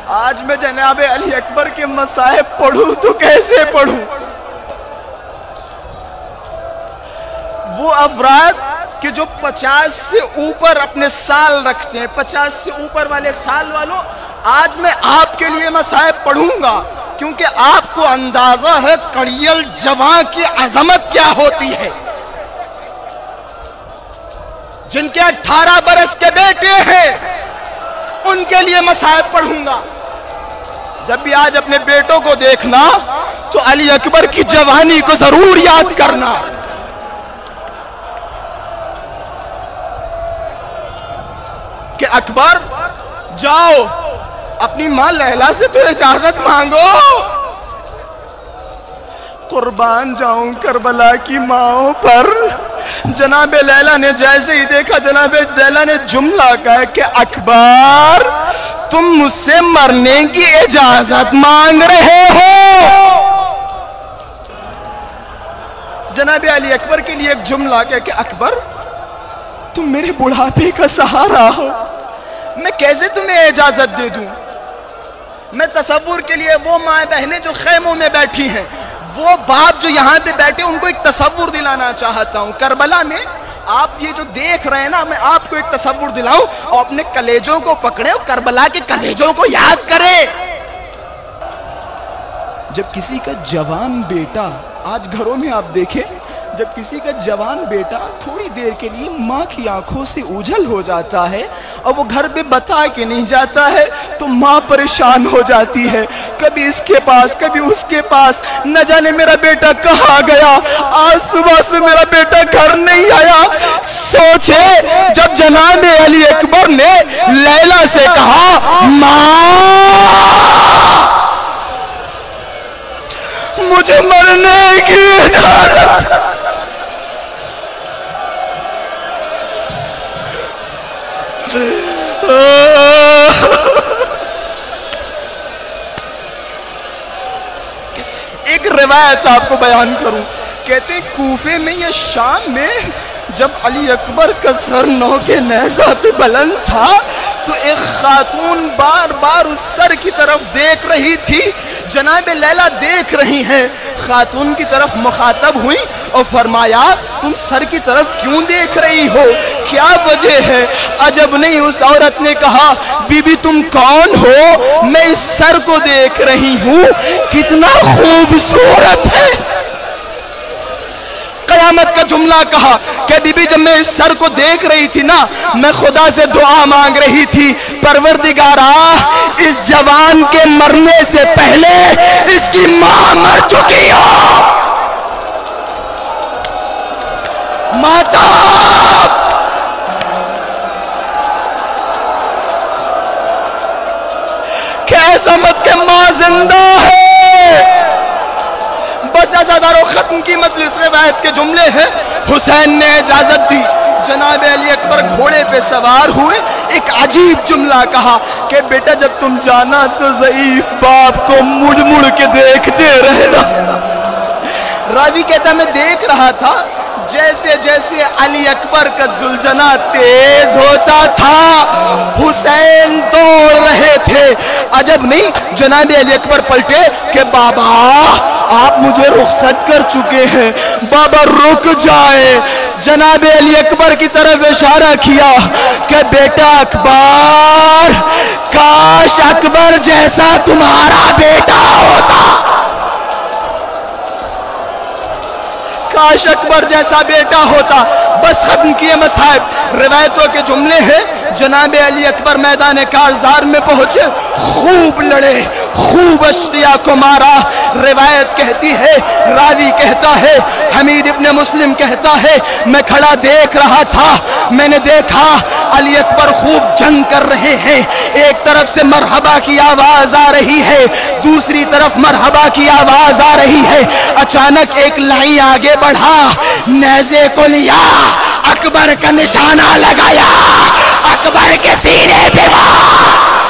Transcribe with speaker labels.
Speaker 1: آج میں جناب علی اکبر کے مصائب پڑھوں تو کیسے پڑھوں؟ وہ افراد کہ جو 50 سے اوپر اپنے سال رکھتے ہیں، 50 سے اوپر والے سال والوں، آج میں آپ کے لیے مصائب پڑھوں گا، کیونکہ آپ کو اندازہ ہے کڑیل جوان کی عظمت کیا ہوتی ہے۔ جن کے 18 برس کے بیٹے ہیں ان کے لیے مصائب پڑھوں گا۔ جب بھی آج اپنے بیٹوں کو دیکھنا تو علی اکبر کی جوانی کو ضرور یاد کرنا۔ کہ اکبر جاؤ اپنی ماں لیلا سے تو اجازت مانگو۔ قربان جاؤں کربلا کی ماؤں پر۔ جناب لیلا نے جیسے ہی دیکھا، جناب لیلا نے جملہ کہا کہ اکبر تم مجھ سے مرنے کی اجازت مانگ رہے ہو۔ جناب علی اکبر کے لیے ایک جملہ کہا کہ اکبر تم میرے بڑھاپے کا سہارا ہو، میں کیسے تمہیں اجازت دے دوں؟ میں تصور کے لیے وہ ماں بہنیں جو خیموں میں بیٹھی ہیں، وہ باپ جو یہاں پہ بیٹھے، ان کو ایک تصور دلانا چاہتا ہوں۔ کربلا میں آپ یہ جو دیکھ رہے ہیں نا، میں آپ کو ایک تصور دلاؤں اور اپنے کلیجوں کو پکڑے اور کربلا کے کلیجوں کو یاد کرے۔ جب کسی کا جوان بیٹا، آج گھروں میں آپ دیکھیں، جب کسی کا جوان بیٹا تھوڑی دیر کے لیے ماں کی آنکھوں سے اوجھل ہو جاتا ہے اور وہ گھر پہ بتا کے نہیں جاتا ہے تو ماں پریشان ہو جاتی ہے، کبھی اس کے پاس کبھی اس کے پاس، نہ جانے میرا بیٹا کہاں گیا، آج صبح سے میرا بیٹا گھر نہیں آیا۔ سوچے جب جناب علی اکبر نے لیلا سے کہا ماں مجھے مرنے کی اجازت، ایک روایت آپ کو بیان کروں، کہتے ہیں کوفے میں یا شام میں جب علی اکبر کا سر نو کے نیزہ پہ بلند تھا تو ایک خاتون بار بار اس سر کی طرف دیکھ رہی تھی۔ جناب لیلا دیکھ رہی ہیں، خاتون کی طرف مخاطب ہوئی اور فرمایا تم سر کی طرف کیوں دیکھ رہی ہو، کیا وجہ ہے؟ عجب نہیں، اس عورت نے کہا بی بی تم کون ہو؟ میں اس سر کو دیکھ رہی ہوں، کتنا خوبصورت ہے۔ قیامت کا جملہ کہا کہ بی بی جب میں اس سر کو دیکھ رہی تھی نا، میں خدا سے دعا مانگ رہی تھی، پروردگارا اس جوان کے مرنے سے پہلے اس کی ماں مر چکی ہو۔ ماتا کیسا مت کہ ماں زندہ ہے۔ بس عزادارو ختم کی مجلس روایت کے جملے ہیں۔ حسین نے اجازت دی، جناب علی اکبر گھوڑے پہ سوار ہوئے، ایک عجیب جملہ کہا کہ بیٹا جب تم جانا تو ضعیف باپ کو مڑ مڑ کے دیکھتے رہنا۔ راوی کہتا میں دیکھ رہا تھا جیسے جیسے علی اکبر کا زلجنہ تیز ہوتا تھا حسین دوڑ رہے تھے۔ عجب نہیں، جناب علی اکبر پلٹے کہ بابا آپ مجھے رخصت کر چکے ہیں، بابا رک جائے۔ جناب علی اکبر کی طرف اشارہ کیا کہ بیٹا اکبر، کاش اکبر جیسا تمہارا بیٹا ہوتا، کاش اکبر جیسا بیٹا ہوتا۔ بس ختم کیے مصائب۔ روایتوں کے جملے ہیں، جناب علی اکبر میدان کارزار میں پہنچے، خوب لڑے، خوب اشقیاء کو مارا۔ روایت کہتی ہے، راوی کہتا ہے، حمید ابن مسلم کہتا ہے میں کھڑا دیکھ رہا تھا، میں نے دیکھا علی اکبر خوب جنگ کر رہے ہیں، ایک طرف سے مرحبا کی آواز آ رہی ہے، دوسری طرف مرحبا کی آواز آ رہی ہے۔ اچانک ایک لائی آگے بڑھا، نیزے کو لیا، اکبر کا نشانہ لگایا، اکبر کے سینے پہ وار۔